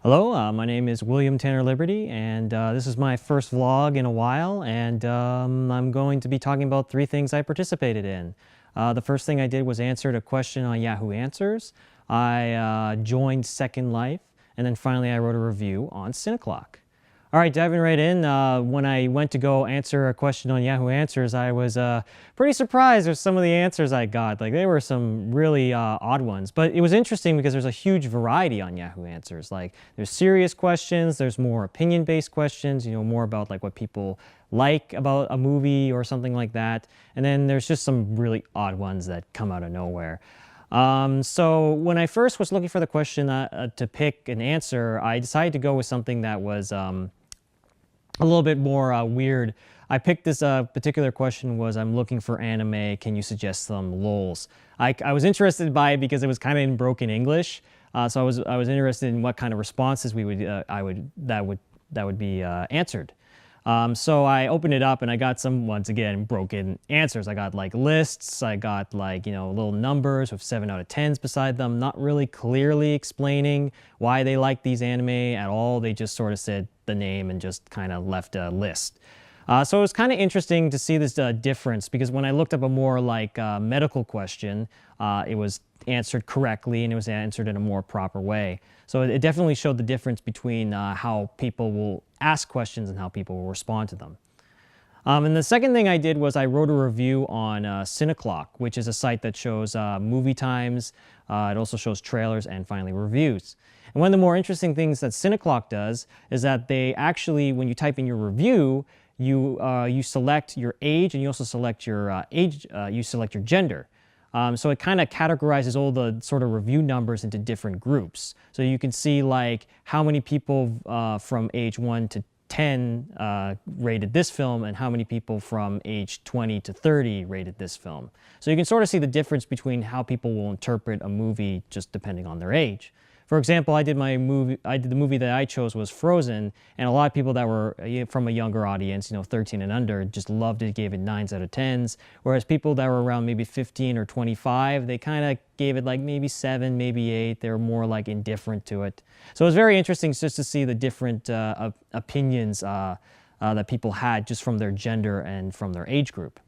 Hello, my name is William Tanner Liberty, and this is my first vlog in a while, and I'm going to be talking about three things I participated in. The first thing I did was answered a question on Yahoo Answers. I joined Second Life, and then finally I wrote a review on Cineclock. All right, diving right in, when I went to go answer a question on Yahoo Answers, I was pretty surprised with some of the answers I got. Like, they were some really odd ones. But it was interesting because there's a huge variety on Yahoo Answers. Like, there's serious questions, there's more opinion-based questions, you know, more about like what people like about a movie or something like that. And then there's just some really odd ones that come out of nowhere. So when I first was looking for the question to pick an answer, I decided to go with something that was a little bit more weird. I picked this particular question was, I'm looking for anime, can you suggest some lols? I was interested by it because it was kind of in broken English, so I was interested in what kind of responses we would that would be answered. So I opened it up and I got some, once again, broken answers. I got like lists, I got like, you know, little numbers with 7 out of 10s beside them, not really clearly explaining why they like these anime at all. They just sort of said the name and just kind of left a list. So it was kind of interesting to see this difference, because when I looked up a more like medical question, it was answered correctly and it was answered in a more proper way. So it definitely showed the difference between how people will ask questions and how people will respond to them. And the second thing I did was I wrote a review on Cineclock, which is a site that shows movie times. It also shows trailers and finally reviews. And one of the more interesting things that Cineclock does is that they actually, when you type in your review, you select your age and you also select your you select your gender. So it kind of categorizes all the sort of review numbers into different groups. So you can see like how many people from age 1 to 10 rated this film and how many people from age 20 to 30 rated this film. So you can sort of see the difference between how people will interpret a movie just depending on their age. For example, the movie that I chose was Frozen, and a lot of people that were from a younger audience, you know, 13 and under, just loved it, gave it 9s out of 10s, whereas people that were around maybe 15 or 25, they kind of gave it like maybe 7, maybe 8. They were more like indifferent to it. So it was very interesting just to see the different opinions that people had just from their gender and from their age group.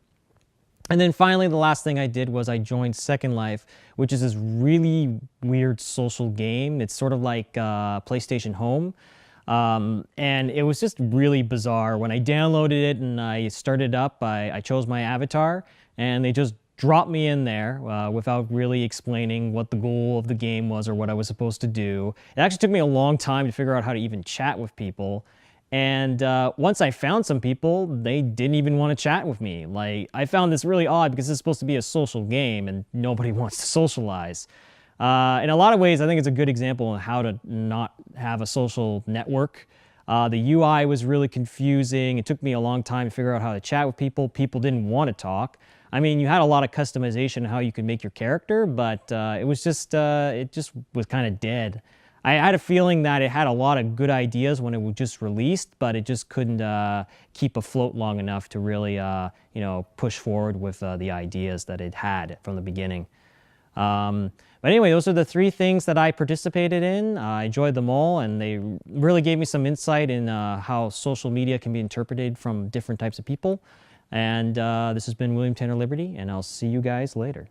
And then finally, the last thing I did was I joined Second Life, which is this really weird social game. It's sort of like PlayStation Home. And it was just really bizarre. When I downloaded it and I started up, I chose my avatar, and they just dropped me in there without really explaining what the goal of the game was or what I was supposed to do. It actually took me a long time to figure out how to even chat with people. And once I found some people, they didn't even want to chat with me. Like, I found this really odd because it's supposed to be a social game and nobody wants to socialize. In a lot of ways, I think it's a good example of how to not have a social network. The UI was really confusing. It took me a long time to figure out how to chat with people. People didn't want to talk. I mean, you had a lot of customization how you could make your character, but it just was kind of dead. I had a feeling that it had a lot of good ideas when it was just released, but it just couldn't keep afloat long enough to really, you know, push forward with the ideas that it had from the beginning. But anyway, those are the three things that I participated in. I enjoyed them all, and they really gave me some insight in how social media can be interpreted from different types of people. And this has been William Tanner Liberty, and I'll see you guys later.